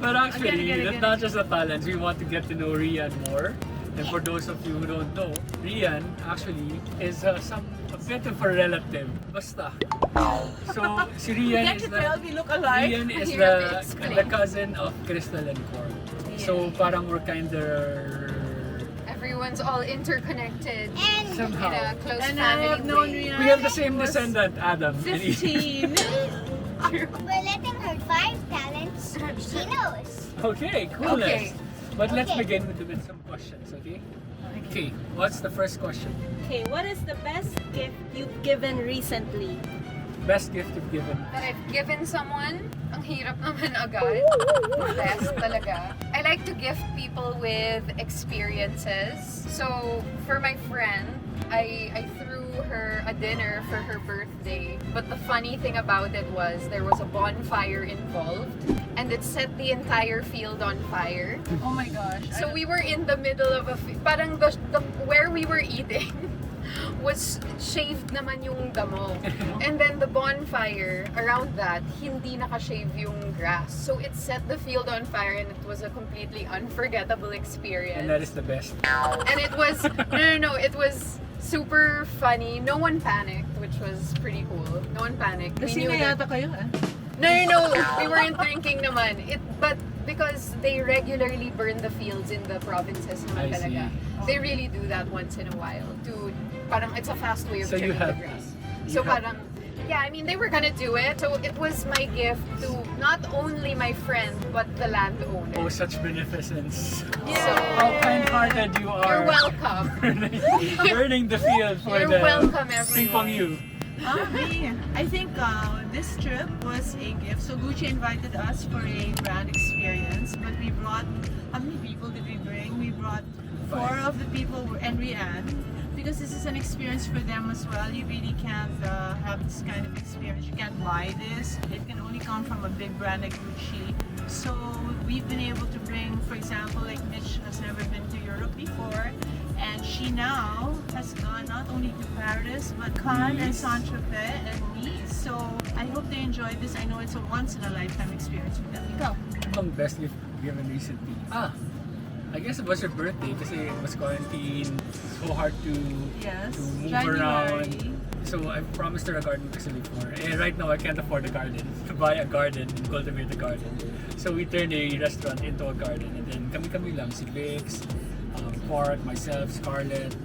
But actually, that's not just the talents. We want to get to know Rian more. And for those of you who don't know, Rian actually is a bit of a relative. Basta. So, si Rian is we look alike? Rian is the cousin of Crystal and Cor. So, parang we're kinda... Everyone's all interconnected And somehow. in a close And I family have known way. Rian We have the same descendant, Adam. 15. we're letting her 5 talents. She knows. Okay, cool. Okay. But let's Okay. begin with some questions, okay? Okay, what's the first question? Okay, what is the best gift you've given recently? Best gift you've given? That I've given someone, ang hirap naman agad. Best talaga. I like to gift people with experiences. So, for my friend, I threw her a dinner for her birthday. But the funny thing about it was there was a bonfire involved and it set the entire field on fire. Oh my gosh. So we were in the middle of parang the where we were eating was shaved naman yung damo. And then the bonfire around that, hindi nakashave yung grass. So it set the field on fire and it was a completely unforgettable experience. And that is the best. And it was, no, it was super funny. No one panicked, which was pretty cool. No one panicked. We Kasi knew na that, yata kayo no, we weren't drinking naman. But because they regularly burn the fields in the provinces naman I see. talaga. They really do that once in a while. Parang it's a fast way of So you trimming the have grass. you So have- parang, yeah, I mean, they were gonna do it. So it was my gift to not only my friend, but the landowner. Oh, such beneficence. So, How kind-hearted you are. you're welcome. Burning the field for You're the welcome, Ping-pong everyone. you. Me. I think this trip was a gift. So Gucci invited us for a brand experience, but we brought, how many people did we bring? We brought 4 of the people and Rianne, because this is an experience for them as well. You really can't have this kind of experience. You can't buy this. It can only come from a big brand like Gucci. So we've been able to bring, for example, like Mitch has never been to Europe before. And she now has gone not only to Paris, but Cannes and Saint-Tropez and Nice. So I hope they enjoyed this. I know it's a once-in-a-lifetime experience with them. Ikaw? Ang best gift given recently? I guess it was your birthday kasi it was quarantine. So hard to move January. around. So I promised her a garden kasi before. Right now I can't afford a garden. To buy a garden and cultivate a garden. So we turned a restaurant into a garden. And then kami-kami lang, si Vicks, Park, myself, Scarlett,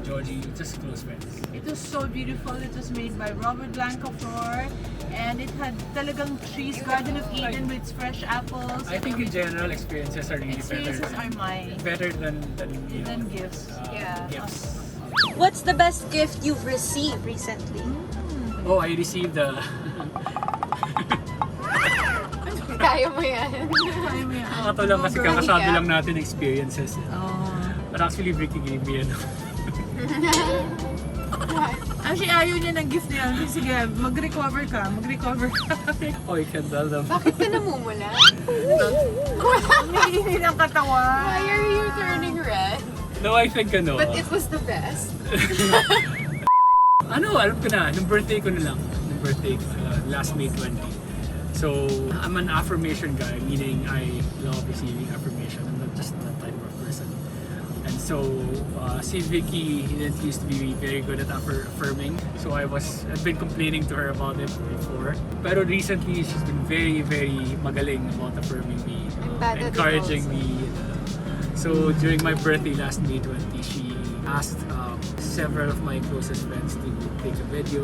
Georgie, just close friends. It was so beautiful. It was made by Robert Blancafor. And it had talagang trees, Garden of Eden with fresh apples. I think in general experiences are really Experiences are my better than you know, than gifts. Yeah. gifts. What's the best gift you've received recently? Oh, I received the Kaya mo yan. Kaya mo yan. nakatulang kasi girly kakasabi ka. lang natin experiences. Oh. But actually, Vicki gave me ano. Actually, ayaw niya ng gift niya. Sige, mag-recover ka. Oh, you can tell them. Bakit ka namumula? Umiinit ang katawan. Why are you turning red? No, I think ano. But it was the best. Alam ko na, nung birthday ko na lang. Nung birthday ko, last May 20. So, I'm an affirmation guy, meaning I love receiving affirmation. I'm not just that type of person. And so, si Vicki didn't used to be very good at affirming. So I've been complaining to her about it before. Pero recently, she's been very, very magaling about affirming me, bad at it encouraging also. me. So during my birthday last May 20, she asked several of my closest friends to take a video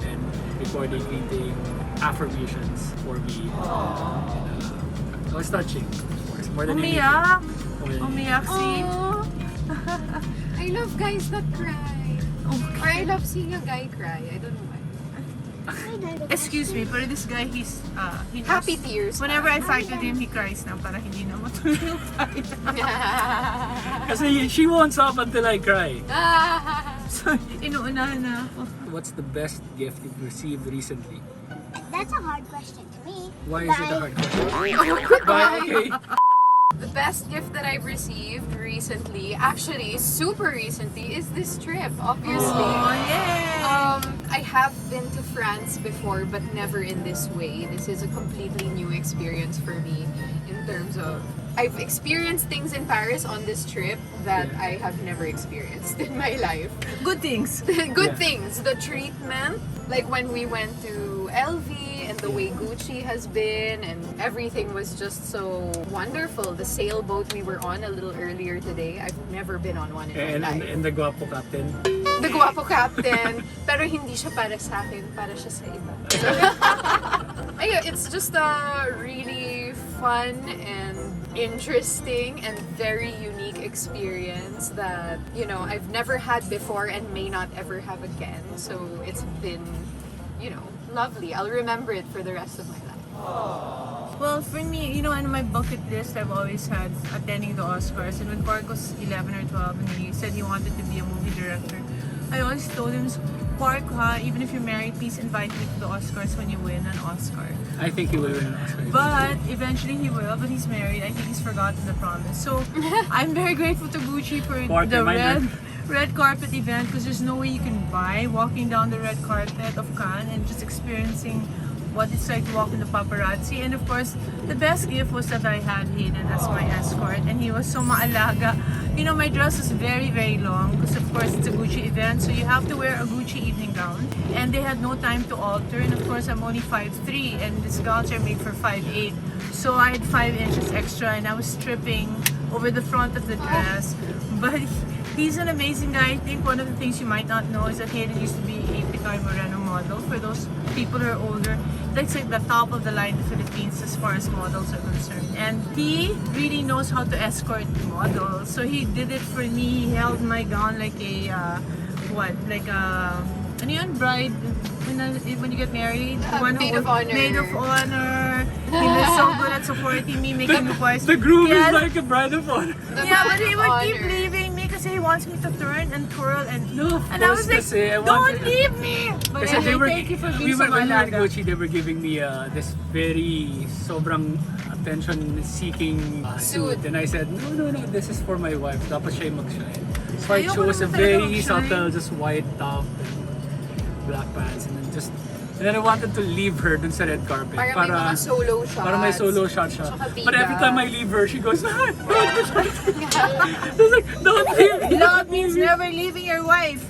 and record a greeting affirmations for me. And, it was touching, of course, more than anything. Umiyak. More than Umiyak si... Aww. I love guys that cry. Or I love seeing a guy cry. I don't know why. Excuse me, pero this guy, he Happy knows- tears. Whenever I fight with him, he cries na para hindi na matuloy yung fight. Kasi she won't stop until I cry. So, inuunahan na ako. What's the best gift you've received recently? That's a hard question to me. Why is it a hard question? Goodbye. Okay. The best gift that I've received recently, actually super recently, is this trip, obviously. Oh, yay! I have been to France before, but never in this way. This is a completely new experience for me in terms of I've experienced things in Paris on this trip that I have never experienced in my life. Good things. Good things. The treatment, like when we went to LV and the way Gucci has been and everything was just so wonderful. The sailboat we were on a little earlier today, I've never been on one in my life. And the guapo captain. The guwapo captain, pero hindi siya para sa akin, para siya sa iba. Ayun, it's just a really fun and interesting and very unique experience that, you know, I've never had before and may not ever have again. So it's been, you know, lovely. I'll remember it for the rest of my life. Well, for me, you know, on my bucket list, I've always had attending the Oscars. And when Park was 11 or 12 and he said he wanted to be a movie director, I always told him, Park, even if you're married, please invite me to the Oscars when you win an Oscar. I think he will win an Oscar. But eventually he will, but he's married. I think he's forgotten the promise. So I'm very grateful to Gucci for Park, the reminder. red carpet event, because there's no way you can buy walking down the red carpet of Cannes and just experiencing what it's like to walk in the paparazzi. And of course, the best gift was that I had Hayden as my escort, and he was so maalaga. You know, my dress was very, very long because of course it's a Gucci event, so you have to wear a Gucci evening gown. And they had no time to alter, and of course I'm only 5'3", and these gowns are made for 5'8". So I had 5 inches extra, and I was stripping over the front of the dress. But he's an amazing guy. I think one of the things you might not know is that Hayden used to be a Picard Moreno model. For those people who are older, that's like the top of the line in the Philippines as far as models are concerned. And he really knows how to escort models. So he did it for me. He held my gown like a, ano yun, bride, when you get married? Maid of honor. Maid of honor. He was so good at supporting me, making me voice. The groom Yes. is like a bride of honor. Yeah, but he would keep Honor. leaving me because he wants me to turn and twirl and No, and I was like, kasi I don't wanted- leave me! But Kasi anyway, thank you for being so when we were at malaga. Gucci, they were giving me this very sobrang attention-seeking suit. Suit. And I said, no, this is for my wife. Dapat siya yung mag-shine. So I Ayoko chose a naman talaga very mag-shine. subtle, just white top and black pants. And then I wanted to leave her dun sa red carpet. Para may mga solo shots. Para may solo shot siya. Tsaka But every bida. time I leave her, she goes, don't push me. I was like, don't leave me. Love means never leaving your wife.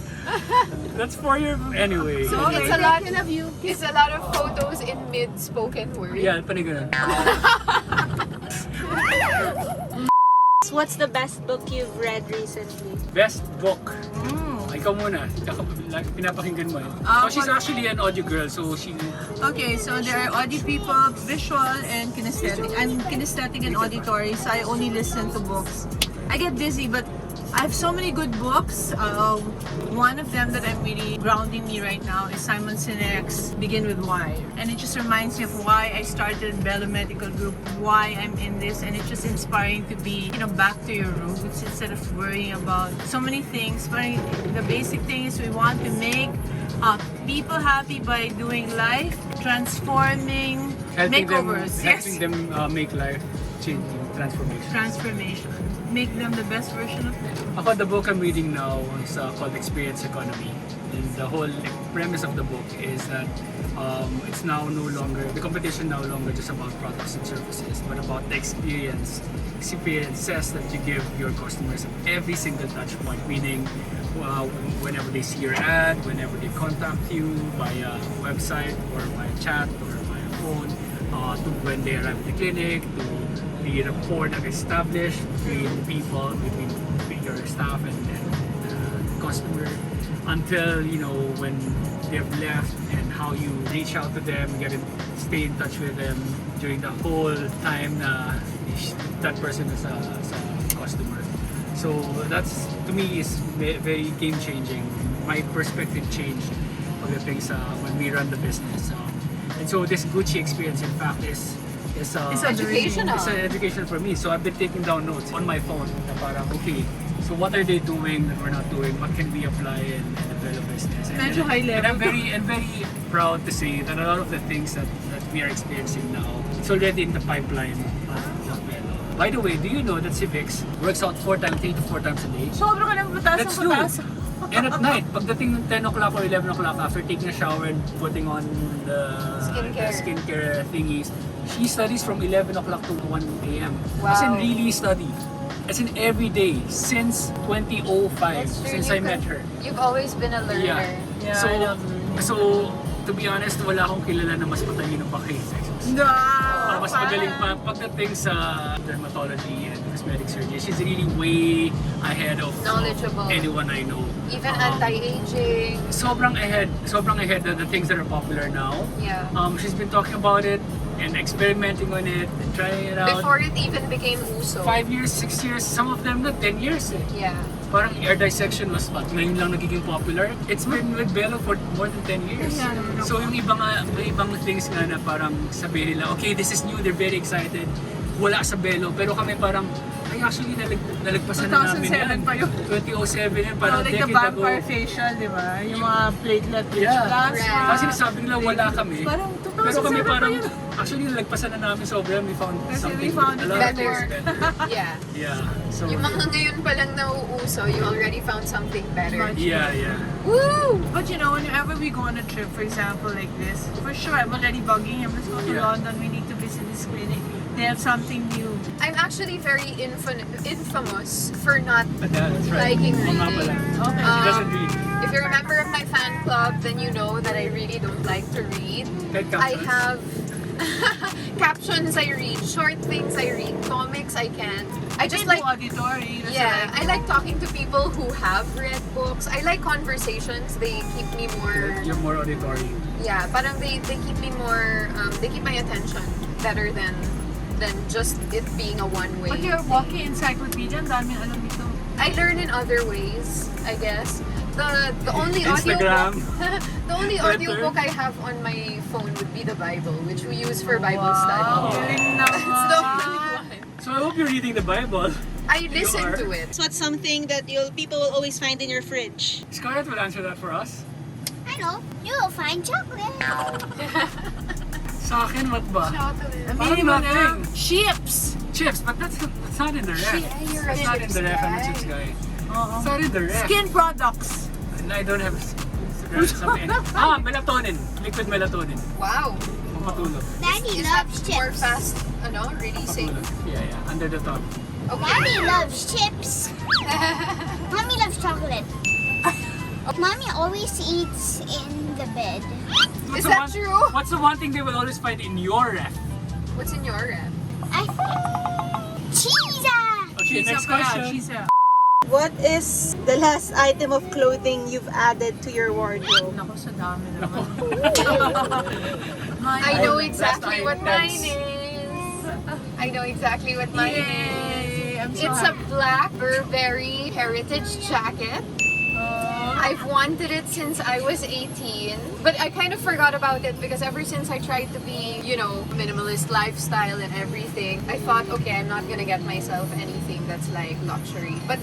That's for your... Anyway. So it's a lot. It's a lot of photos in mid-spoken word. Yeah, pani ganun. What's the best book you've read recently? Best book. Ikaw muna. Tsaka pinapakinggan mo eh. So she's actually an audio girl, so she... Okay, so there are audio people, visual and kinesthetic. I'm kinesthetic and auditory, so I only listen to books. I get busy, but I have so many good books. One of them that I'm really grounding me right now is Simon Sinek's Begin With Why. And it just reminds me of why I started Belo Medical Group, why I'm in this, and it's just inspiring to be, you know, back to your roots instead of worrying about so many things. But the basic thing is we want to make people happy by doing life, transforming, makeovers. Helping them make life changing, transformation. Transformation. Make them the best version of them. Ako, the book I'm reading now is called Experience Economy. And the whole premise of the book is that it's now no longer, the competition no longer just about products and services, but about the experiences that you give your customers at every single touch point, meaning whenever they see your ad, whenever they contact you via website or via chat or via phone, to when they arrive at the clinic, to the rapport that is established between people, between your staff and customer, until, you know, when they've left and how you reach out to them, stay in touch with them during the whole time na that person is a customer. So that's, to me, is very game-changing. My perspective changed pagdating sa when we run the business. And so this Gucci experience, in fact, is educational. It's educational for me. So I've been taking down notes on my phone. Na parang, okay, so what are they doing that we're not doing? What can we apply and develop business? Medyo high level. And I'm very proud to say that a lot of the things that we are experiencing now, it's already in the pipeline of Belo. By the way, do you know that si Vix works out 3 to 4 times a day? Sobra ka ng butas That's ng butas. And at night, pagdating ng 10 o'clock or 11 o'clock, after taking a shower and putting on the skincare thingies, she studies from 11 o'clock to 1 a.m. As in Wow. really study. As in every day since 2005, That's true. since I met her. You've always been a learner. Yeah. Yeah, I love So, to be honest, wala akong kilala na mas matalino pa kay Jesus. No! Mas magaling pa pagdating sa dermatology and cosmetic surgery. She's really way ahead of Knowledgeable. anyone I know. Even anti-aging. Sobrang ahead of the things that are popular now. Yeah. She's been talking about it and experimenting on it and trying it out. Before it even became uso. 5 years, 6 years, some of them na 10 years eh. Yeah. Parang ear dissection was ngayon lang nagiging popular. It's been with Belo for more than 10 years. Yeah, no. So yung may ibang things nga na parang sabihin nila, okay, this is new, they're very excited. Wala sa Belo, pero kami parang, ay actually nalagpasan na namin 2007 pa yun. 2007 yan, parang Like the decade ago. vampire facial, di ba? Yung mga platelet-rich Yeah. plasma. Kasi sabi nila wala kami. Parang Pero kami 2007 pa parang, yun. actually nalagpasan na namin sobra. We found Kasi something we found a it lot of better. things better. Yeah. Yeah. So, Yung mga ngayon pa lang nauuso, you already found something better. yeah. Woo! But you know, whenever we go on a trip, for example, like this, for sure, I'm already bugging him. Let's go to Yeah. London. We need to visit this clinic. They have something new. I'm actually very infamous for not That's right. liking Oo nga reading. pala. Okay. She doesn't read. If you're a member of my fan club, then you know that I really don't like to read. Like I captions. have captions I read, short things I read, comics I can. I just like auditory. That's yeah, what I like talking to people who have read books. I like conversations. They keep me more You're more auditory. yeah, parang they keep me more they keep my attention better than just it being a one-way. But you're walking encyclopedia, ang daming alam nito. I learn in other ways, I guess. The only Instagram. audiobook the only Twitter. audiobook I have on my phone would be the Bible, which we use for Bible Wow, study. galing It's the only naman. one. So I hope you're reading the Bible. I listen are? to it. So what's something that people will always find in your fridge? Scarlett will answer that for us. I know. You'll find chocolate. Sa akin, what ba? Chocolate. Parang Aminin mo na, nothing. chips! Chips, but that's not in the ref. You're a That's not in chips the ref. I'm a guy. chips guy. Oo. It's not in the ref. Skin products. And I don't have something. Melatonin. Liquid melatonin. Wow. Papatulog. Daddy Is that loves more chips. fast? Really safe? Papatulog. Yeah. Under the top. Okay. Mommy loves chips. Mommy loves chocolate. Mommy always eats in the bed. Is the that one- true? What's the one thing they will always find in your ref? What's in your ref? I think cheese. Okay, next Cheese pala, question. cheese. What is the last item of clothing you've added to your wardrobe? Naku, sa dami naman. I know Best exactly what mine items. is. I know exactly what mine is. Yay! I'm so It's a happy. black Burberry heritage jacket. I've wanted it since I was 18, but I kind of forgot about it because ever since I tried to be, minimalist lifestyle and everything, I thought, okay, I'm not gonna get myself anything that's like luxury. But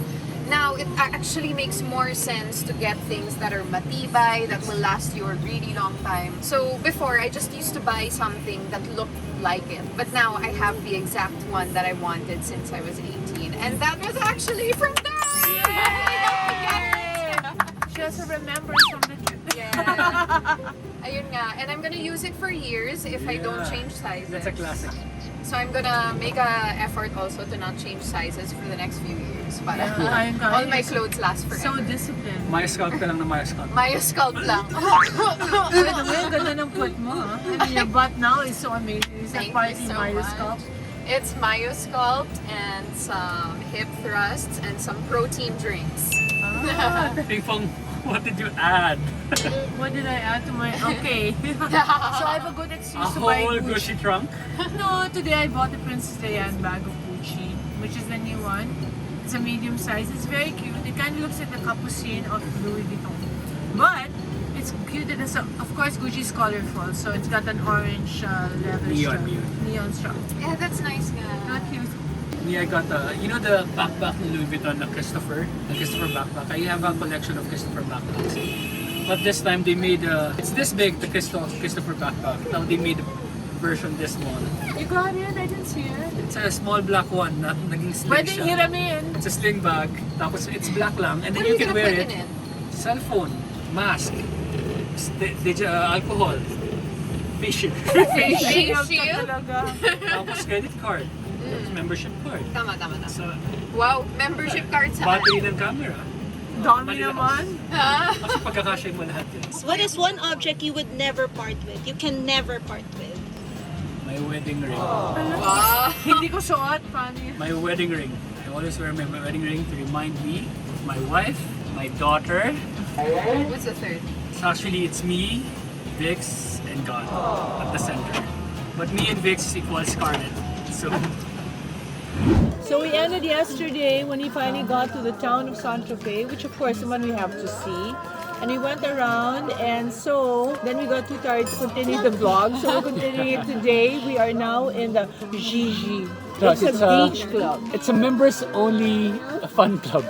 now it actually makes more sense to get things that are matibay, that will last you a really long time. So before, I just used to buy something that looked like it, but now I have the exact one that I wanted since I was 18, and that was actually from there. She also remembers from the trip. Yeah. Ayun nga. And I'm gonna use it for years if I don't Yeah. change sizes. That's a classic. So I'm gonna make a effort also to not change sizes for the next few years. Para Yeah, kaya. all my clothes last So forever. disciplined. Maya scalp ka lang na Maya scalp. Maya scalp lang. By the way, ang ganda ng foot mo, ha? I mean, your butt now is so amazing. Is that Thank part you in so Mayo much. Scalp? It's Mayo Sculpt and some hip thrusts and some protein drinks. Ping Pong, what did you add? What did I add to my... Okay. So I have a good A excuse to buy whole Gucci. Gucci trunk? No, today I bought the Princess Diane bag of Gucci, which is the new one. It's a medium size. It's very cute. It kind of looks like the capucine of Louis Vuitton. But it's cute. It is, of course, Gucci is colorful. So it's got an orange leather Neon, strap. Neon strap. Yeah, that's nice nga. Not cute. Me, I got the backpack ni Louis Vuitton na Christopher backpack. I have a collection of Christopher backpacks. But this time they made it's this big, the Christopher backpack. Now they made a version this small. You got it? I didn't see it. It's a small black one, na naging sling Pwedeng siya. hiramin. It's a sling bag, tapos it's black lang, and then What are you you can gonna wear put it. in it? cellphone, mask, alcohol, face shield, Face Ingat ka shield. talaga. tapos credit card, membership card, Tama. sa Wow, membership card sa battery ng camera. Dami naman. Ha? Kasi pagkakasya mo lahat yun. What is one object you would never part with? You can never part with. My wedding ring. Wow. Hindi ko suot, Fanny. My wedding ring. I always wear my wedding ring to remind me of my wife, my daughter. What's the third? It's me, Vix, and God at the center. But me and Vix equals Scarlet. So we ended yesterday when we finally got to the town of Santa Fe, which of course the one we have to see. And we went around, and so then we got too tired to continue the vlog. So we're continuing it today. We are now in the Gigi. It's a beach club. It's a members only fun club.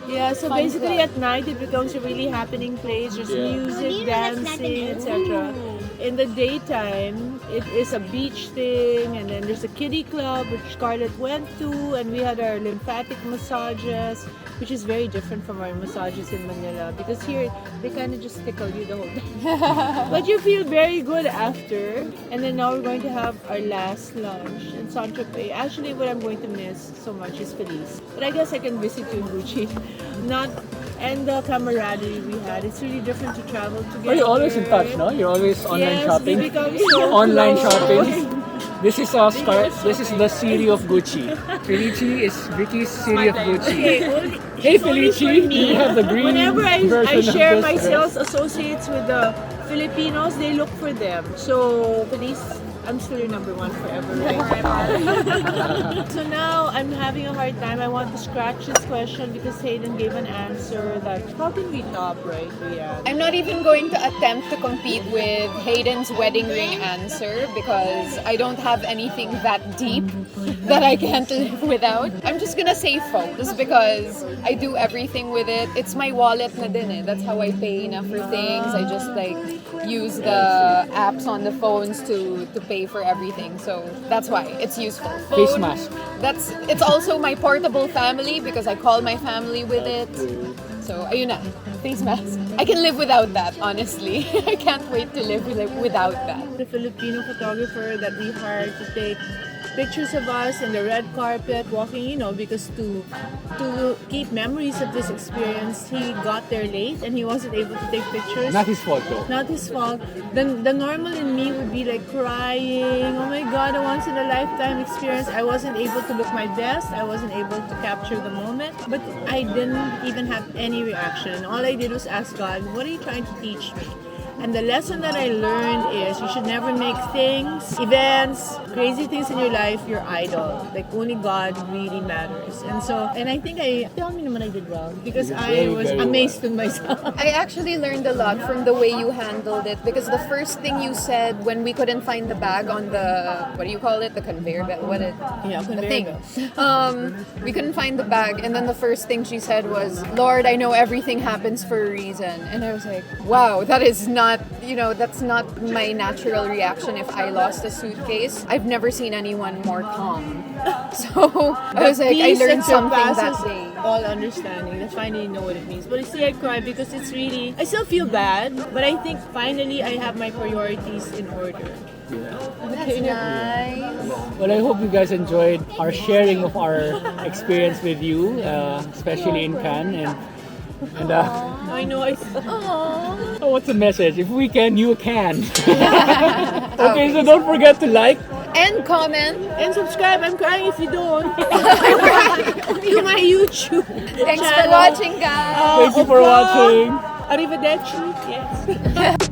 Yeah, so basically at night it becomes a really happening place. There's music, dancing, etc. In the daytime, it is a beach thing, and then there's a kiddie club which Scarlett went to, and we had our lymphatic massages, which is very different from our massages in Manila, because here they kind of just tickle you the whole time. But you feel very good after. And then now we're going to have our last lunch in Santa Fe. Actually, what I'm going to miss so much is Feliz. But I guess I can visit you in Gucci. And the camaraderie we had. It's really different to travel together. Are you always in touch, no? You're always online Yes, shopping. we become so Online close. shopping. This is This is the Siri of Gucci. Felici is Vicky's Siri of Gucci. Hey Felici, you have the green Whenever I version share of my this sales associates with the Filipinos, they look for them. So, please, I'm still your number one forever. Right? So now I'm having a hard time. I want to scratch this question because Hayden gave an answer that how can we top, right, Rian? I'm not even going to attempt to compete with Hayden's wedding ring answer because I don't have anything that deep that I can't live without. I'm just gonna say phone just because I do everything with it. It's my wallet na din eh. That's how I pay na for things. I just like use the apps on the phones to pay for everything. So that's why it's useful. Phone, Face mask. It's also my portable family because I call my family with it. So ayun na, face mask. I can live without that, honestly. I can't wait to live without that. The Filipino photographer that we hired to take pictures of us in the red carpet walking, because to keep memories of this experience, he got there late and he wasn't able to take pictures. Not his fault though. Not his fault. The normal in me would be like crying, oh my god, a once in a lifetime experience. I wasn't able to look my best. I wasn't able to capture the moment. But I didn't even have any reaction. All I did was ask God, what are you trying to teach me? And the lesson that I learned is you should never make things, events, crazy things in your life your idol. Like only God really matters. And I think tell me naman I did wrong because I was very amazed with myself. I actually learned a lot from the way you handled it because the first thing you said when we couldn't find the bag on the, what do you call it? The conveyor belt? Yeah, The conveyor thing. belt. We couldn't find the bag and then the first thing she said was, Lord, I know everything happens for a reason. And I was like, wow, that is not, that's not my natural reaction if I lost a suitcase. I've never seen anyone more calm. So I was like, I Peace learned that something that surpasses day. all understanding. I finally know what it means. But you see, I cry because it's really, I still feel bad, but I think finally I have my priorities in order. That's nice. Well, I hope you guys enjoyed our sharing of our experience with you, especially in Cannes. And I know. oh, what's the message? If we can, you can. Okay, so don't forget to like. And comment. And subscribe. I'm crying if you don't. To my YouTube. Thanks for channel. watching, guys. Thank you for watching. Arrivederci. Yes.